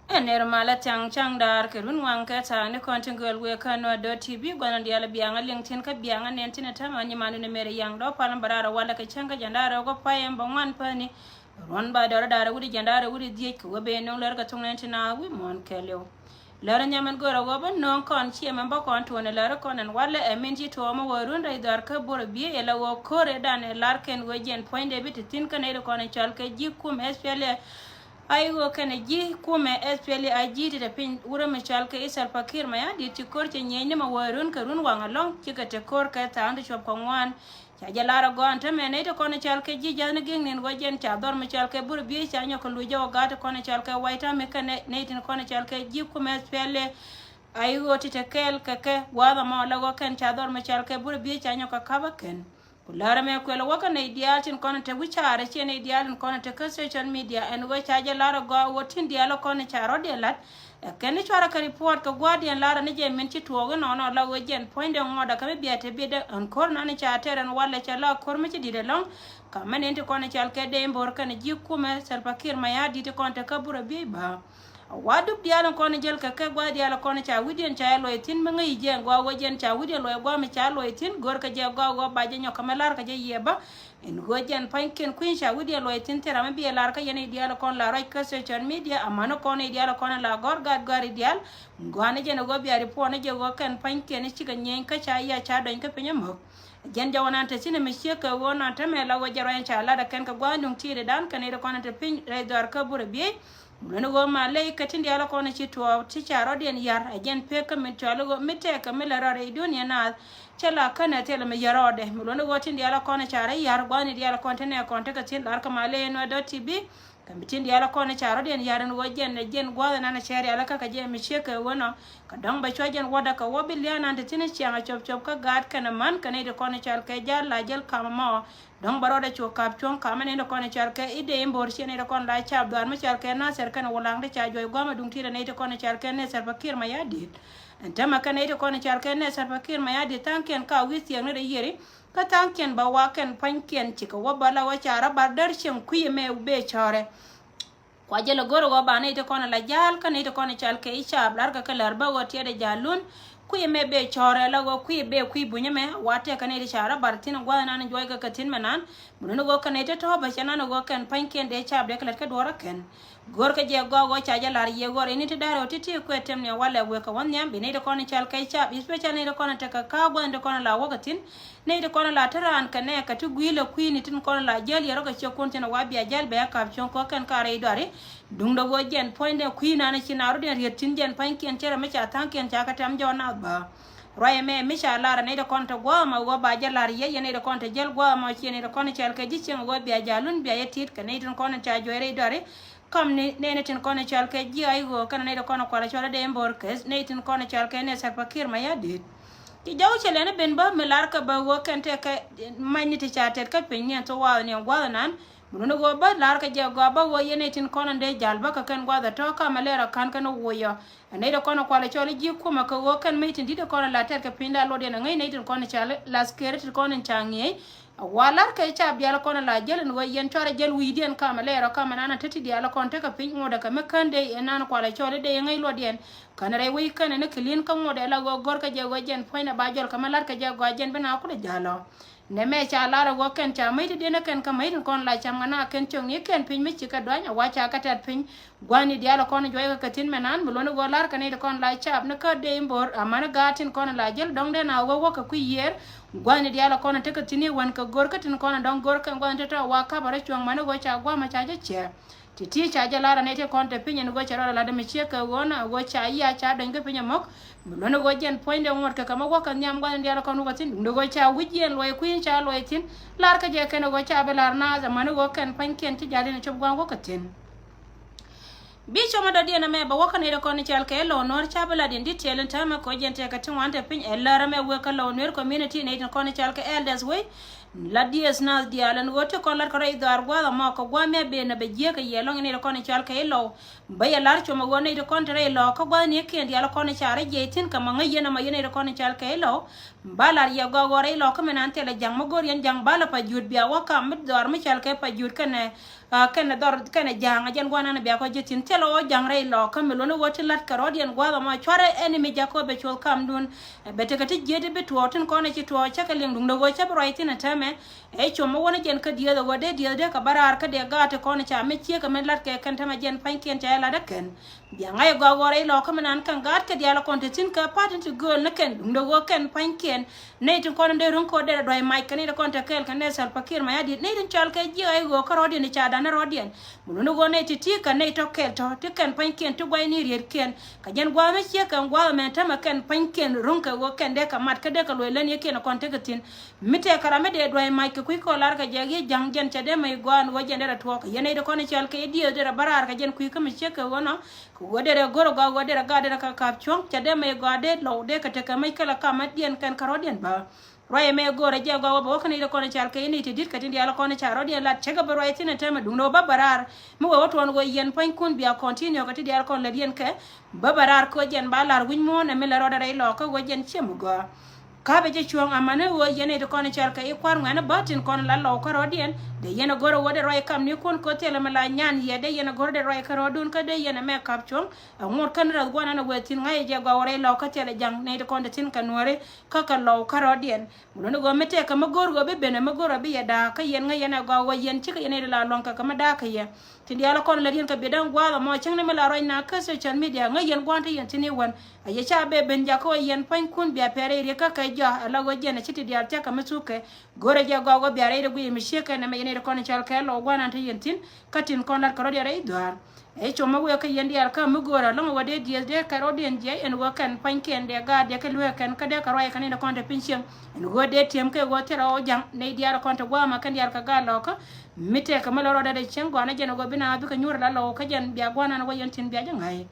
Ener mala chang dar ke run wang ka ta ne kontin gol we kano .tv gwanan diala bianga lintin ka bianga nentin ta mani manu ne mere yang do palan barara wala ka changa jandara go payem bangwan pani ron ba dara dara wudi jandara wudi die ko be no ler ka tung nentin na wi mon keleo lara nyaman gora go ban non kon chi men ba kon to ne lara konan wala e minti to mo warun dai dar ka bor bi e la wo kore dan e lar ken go jen point de bit tin ka ne ko ne chal ka ji kum espele aigo kana ji kuma espeli aji da pin wura machal ka isal pakir maya di ti kor che nyene ma warun ka run wanga long ki ka te kor ka ta ande chop kongwan cha jalara go anta me ne to kono chal ka ji jana ging nen go jen cha dor machal ka bur bi cha nyoko lu jo ga to kono chal ka waita me ka ne tin kono chal ka ji kuma espeli aigo ti te kel ka ka wada ma la go kan cha dor machal ka bur bi cha nyoko ka ba ken lara me ko waka ne ideal tin kono te wichare che ne ideal kono te social media en go chaje lara go wotin dialo kono charo de lat ken chara ka report ko guardian lara ne je men ci togo no no la go jen point de ngoda ka be biate be de en kor na ne cha teren wala cha la kor me ci di de long ka men ente kono chal ke de mbor kan ji kuma Salva Kiir ma ya di te kono te kabura bi ba wadu dialo kono jel ka ke gwa dialo kono cha widien cha lo tin ma ngi je gwa go jen cha widien lo gwa me cha lo tin gor ka je gwa go ba je nyoka melar ka je yeba en go jen panken kuin cha widien lo tin tera me bi lar ka yene dialo kono la right ka social media amano kono dialo kono la gor gad gari dial ngwane je no go bi ari po ne je go kan panken ci ga nyen ka cha ya cha don ka penya mo jen jawana ta sine me sheka wona ta me la go jaro en cha la da kan ka gwa ndung tire dan kan ne kono ta pin re dar ka bura bi Munu go malay katin diala kono ci to ci charo den yar ajen peka min chalo go mite ka mila re dunia na chala kana tele me yarode mulu go tin diala kono chara yar gwani diala kontene konte ka tin lar ka malay no .tv kam tin diala kono charo den yar no jen gwada na shari ala ka je mi sheka wono ka dang ba chojen wada ka wobil yana ante tin chianga chop ka gad kana man kana de kono chal ka jalla jel kama dong baroda cho kap chong kamane no kono charke ide mbor chene do kon la chab dar ma charke na ser kana wolang de cha joy goma dung tira ne to kono charke ne Salva Kiir ma ya dit entama kana ide kono charke ne Salva Kiir ma ya dit tanken ka wisiang ne de yeri ka tanken ba waken panken chika wabala wa chara badar chem kuye me ube chare kwa jelo goro go ba ne to kono la jal kana ide kono charke ichab lar ka lar ba wo tiede jalun kuye me be chore la go kuye be kuy bunye me wate kane de chara bartin go na joy ga katin menan muno go kane te to ba chana no go kan panken de chab de kala ka dora ken gor ka je go cha ja lar ye gor ni te daro ti ko etem ne wala we ka won nyam be ne de kono chal kai chab especially ne de kono te ka go de kono la wogatin ne de kono la taran kane ka tu gwilo kuy ni tin kono la jel yaro ka che kontina wabi a jel be ka chon ko kan ka re dore dung do go jen point de kuy na na chinaru de retin jen panken chera me cha tanken cha ka tam jona ba roye me misha lara ne da konta gwa ma go ba jalar ye ne da konta jel gwa ma chi ne da konta chal ka ji chen go biya jalun biya yetit ka ne da konta cha joere dore kam ne tin konta chal ka ji ai go kana ne da konta kwala chola de mbor kes ne tin konta chal ka ne Salva Kiir ma ya dit ki jaw chele ne ben ba me lar ka ba go kan te ka mani te cha te ka pin ne to wa ne gwa nan muno go ba lar ka je go ba wo ye ne tin konta de jalba ka kan gwa da to ka malera kan kan wo yo ne da kono kwala chole ji kuma ka wo kan mai tin di da kono la ter ka pinda lo de na ngai ne tin kono chale la skeret kono changi wala ka cha biya kono la jel no yen chore jel widien ka malera ka manana tati di ala konte ka pin ngoda ka mekande enana kwala chole de ngai lo den kana re wi kana ne klin ka ngoda la go gor ka je go jen poina ba jol ka malar ka je go jen bena ko de jalo ne me cha lara go ken cha mai de na ken ka mai kon la cha mana ken chong ni ken pin mi chika doanya wa cha ka tat pin gwani diala kono joy ka tin menan bulono go lar ka ne kon la cha na ka de mbor amana gatin kono la jel dong de na wo ka ku yer gwani diala kono te ka tini wan ka gor ka tin kono dong gor ka gwani ta wa ka bare chong mana go cha gwa ma cha je che titi cha ja lara ne te kon te pin go cha la de mi cheka wona go cha ya cha dong ka pin mok bulono go jen point de ngor ka kama go ka nyam gwani diala kono go tin ndo go cha wujien loy ku cha loy tin lar ka je ken go cha be lar na za mana go kan panken ti jali ne chob gwa go ka tin bicho ma dadi na me ba waka ne da kono chal ke lo nor chabala din detail ta ma ko jente ka tin wanta pin elara me we ka lo nor community ne kono chal ke elders we la dies na dialan wote kon lar kare dar gwa ma ko gwa me be na be je ka yelo ne ko ne chal ka elo ba ya lar choma wona ide kon tere lo ko gwa ne ken diala ko ne chare je tin ka ma ngaye na ma yene ko ne chal ka elo balar ya go gore lo ko menan tele jang ma gor yan jang bala pa jud biya wa kam dor ma chal ka pa jud kana kana dor kana jang ajan gwa na biya ko jetin telo jang re lo ka me lo no wote lat karod yan gwa ma chare enemy jako be chol kam dun be te ka ti jede be to tin ko ne ti to cha ka ling dung do go cha right tin tame e choma wona jen ka dia do wode dia de ka barar ka de ga te ko ne cha me tie ka me lat ke kan tama jen pan ken cha la de ken biya ngai go gore lo ka menan kan gat ka dia la kon te tin ka patin to go na ken dung do go ken pan ken ne tin ko de ron ko de do mai kan de kon te kel kan ne sal pakir ma ya di ne tin chal ka ji ai go ka rodi ne cha da na rodien muno go ne ti ti ka ne to kel to ti ken pan ken to gwai ni rier ken ka jen gwa me che kan gwa me tama ken pan ken ron ka go ken de ka mat ka de ka lo len ye ken kon te ka tin mite kara me de do mai ka ku ko lar ka je jang jen cha de mai gwan wo jen de to ka yene de kon chal ka di de barar ka jen ku ka me che ka wono ko de goro ga wo de ga de ka ka chong cha de mai gwa de lo de ka te ka mai kala ka mat dien kan ka rodien ba roye me gore je go bo kan ide kon chal ka ni ti dit ka tin dia la kon cha rodien la che ga ba roye tin te ma dum no ba barar mo wo to go yen pan kun bia continue ka ti dia kon la dien ke ba barar ko jen ba lar win mo na me la roda re lo ka go jen che mo go ka be je chuang amane wo yene de kon chal ka e kwar ngana batin kon la lo ka rodien de yene goro wode roy kam ni kon ko tele mala nyan ye de yene goro de roy ka rodun ka de yene me kap chuang ngor kan ra gwana na wetin ngai je go re lo ka tele jang ne de kon de tin kanore ka lo ka rodien muno go mete ka magor go be bene magoro be ya da ka yen ngai yene go wo yen chi ka yene de la lon ka ma da ka ye tin dia la kon la dien ka be dan gwa mo chang ne mala roy na ka social media ngai yen gwanta yen tin wan aye cha be ben ja ko yen pan kun bia pere re ka ja ala go jena chiti dia ta ka masuke gore ja go bia re go mi sheka na me ne ko ne chal ka lo gwana ta yentin katin kon la ko dia re doar e choma we ka yen dia ka mu gora lo wode dia de ka ro den je en go kan pan ken de ga de ka lwe kan ka de ka ro kan ne kon ta pinchen en go de tem ke go tera o jang ne dia kon ta gwa ma kan dia ka ga lo ka mite ka malo ro da de chen gwana jena go bina bi ka nyur la lo ka jen bia gwana na go yentin bia jangai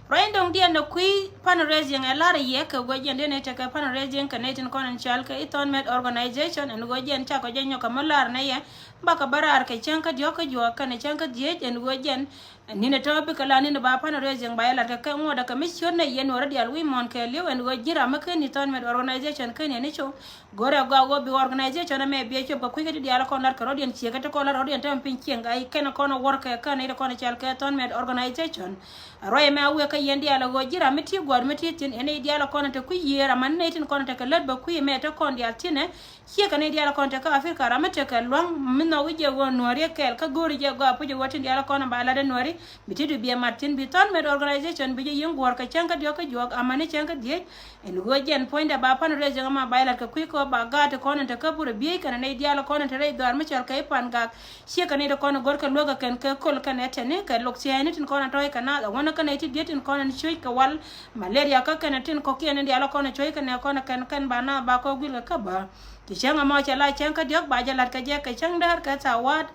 Raindong dia no kui panarezing a lot of ye ka gojen de ne ta ka panarezing ka netin konan chal ka iton med organization and gojen cha ko jenyo ka malar na ye baka barar ka chanka joka jo ka ne chanka je en gojen ni ne topi kala ni ba panarezing ba yala ka ngo da ka mission na ye no radial wi mon ka lew en gojira maka ni ton med organization ka ne cho gore go bi organization me be cho ba ku ka di ala konar ka rodien che ka to konar rodien tam pin ken ai ken kono work ka ne kono chal ka ton med organization roye me awe ka yendi ala go jira meti god meti tin ene di ala kono te ku yera man ne tin kono te ka led ba ku me te kon di altine hie ka ne di ala kono te ka afrika ramete ka long minno wije go nori kel ka gori je go apu je wotin di ala kono ba ala de nori biti du bi martin bi ton med organization bi je yung gor ka chanka dio ka jog amane chanka die en go jen point ba pan reje ma ba ala ka ku ko ba ga te kono te ka buru bi ka ne di ala kono te re do arme chal ka pan ga hie ka ne de kono gor ka loga ken ka kol ka ne te ne ka lok sia ne tin kono toy ka na wona ka ne ti dietin kono chui ka wal malaria ka kana tin ko kiene dia la kono chui ka ne kono kan bana ba ko gil ka ba ti changa ma cha la changa diok ba ja lat ka je ka chang dar ka ta wat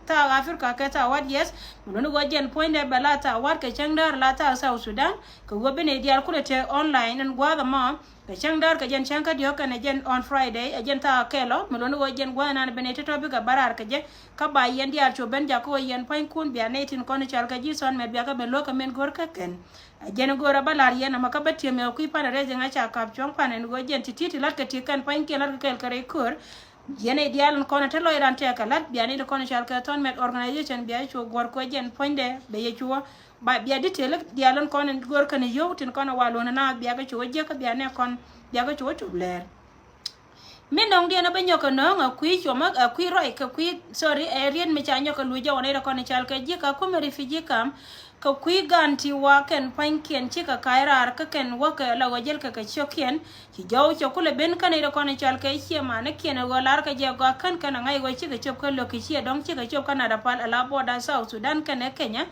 ta afrika ka ta wat yes muno go jen point ba la ta wat ka chang dar la ta South Sudan ko go bene dia ku te online and gwa da ma ka chang dar ka jen changa diok ka ne jen on Friday jen ta kelo muno go jen gwa na bene te to bi ka barar ka je ka ba yen dia cho ben ja ko yen pain kun bia ne tin kono chal ka ji son me bia ka be lo ka men gor ka ken jen go ra balar yen ma ka betie me ku pa na re jen acha kap chong pa ne go jen titi lat ka ti kan pain ke lat ka kare kur yene dial kono te lo iran te ka lat bia ne kono chal ka ton met organization bia cho gor ko jen poinde be ye chuo ba bia detail dial kono gor ka ne yo tin kono walo na bia ka cho je ka bia ne kon bia ka cho ler men dong dia na banyo ka no nga kui choma kui roi ka kui sorry rien me chanyo ka luja wana ko ne chal ka ji ka ko me refugee kam ka kui ganti wa ken pankien chi ka kairar ka ken wa ka la wajel ka chokien ki jaw chokule ben ka ne ko ne chal ka chi ma ne ken go lar ka je go kan kana ngai go chi ka chop ka lo ki chi dong chi ka chop kana da pal ala boda South Sudan ka ne Kenya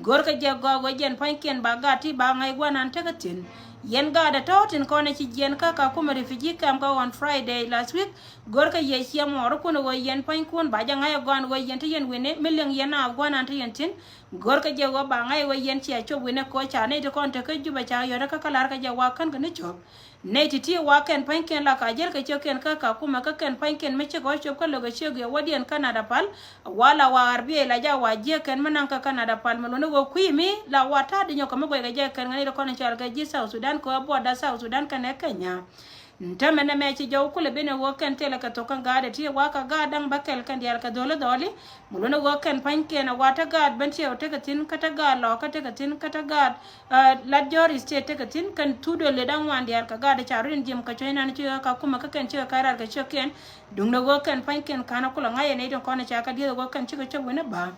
gor ka je go jen pankien ba gati ba ngai go nan ta ka tin yen ga da tawtin ko ne ci jen ka kuma refugee kam ka on Friday last week gor ka ye sia moro kuno go yen pan kun ba janga ya gon go yen te yen wene meleng yen na gon an te yen tin gor ka je go ba ngai go yen chia cho wene ko cha ne te kon te ka juba cha yo ka kalar ka ja wa kan ka ne cho ne ti ti wa ken pan ken la ka jer ka cho ken ka kuma ka ken pan ken me che go cho ka lo go che go wadien Canada pal wala wa arbi la ja wa je ken manan ka Canada pal mo no go kwimi la wata de nyoko mo go ga je ken ngani ko ne cha ga ji South Sudan ko bo da South Sudan ka ne Kenya ntamene mechi jaw kule bene woken tele ka tokan gade ti waka gadang bakel kan dial ka dole dole muluna woken panke na wata gad banti o teka tin kata gad lo ka teka tin kata gad la jori ste teka tin kan tudo le dan wan dial ka gade charin jim ka choina ni ka kuma ka kan chiga karar ka choken dung na woken panken kana kula ngaye ne don kona chaka dia woken chiga chobune ba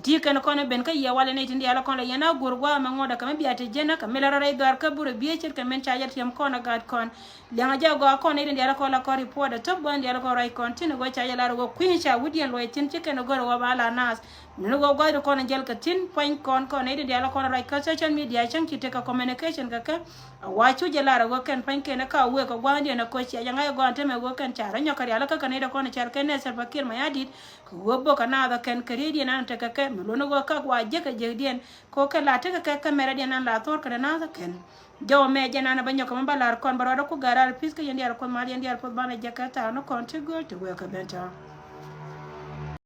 ti kan kono ben ka ya wala ne tindi ala kono yana gurgwa ma ngoda kam biate jena ka melara ray gar ka buru biye chir ka men chaja tiam kono gad kon langa ja go kono tindi ala kola ko report to bo ndi ala ko ray kon tin go chaja la go queen cha wudian lo tin chiken go ro bala nas no go go kono jel ka tin point kon kono tindi ala kono ray ka social media chan ki te ka communication ka wachu je la go ken pan ken ka we ko gwandi na ko cha nga go anteme go ken cha ranyo kari ala ka ne da kono char ken ne ser bakir ma yadit ko bo kana da ken kari na ta ka muluno go ka wa je ka je dien ko ka la ta ka kamera dien an la tor ka na da ken jaw me je na banyo ko mbalar kon baro ko garar piska yendi ar ko ma yendi ar ko bana je ka ta no kon to go to we ka benta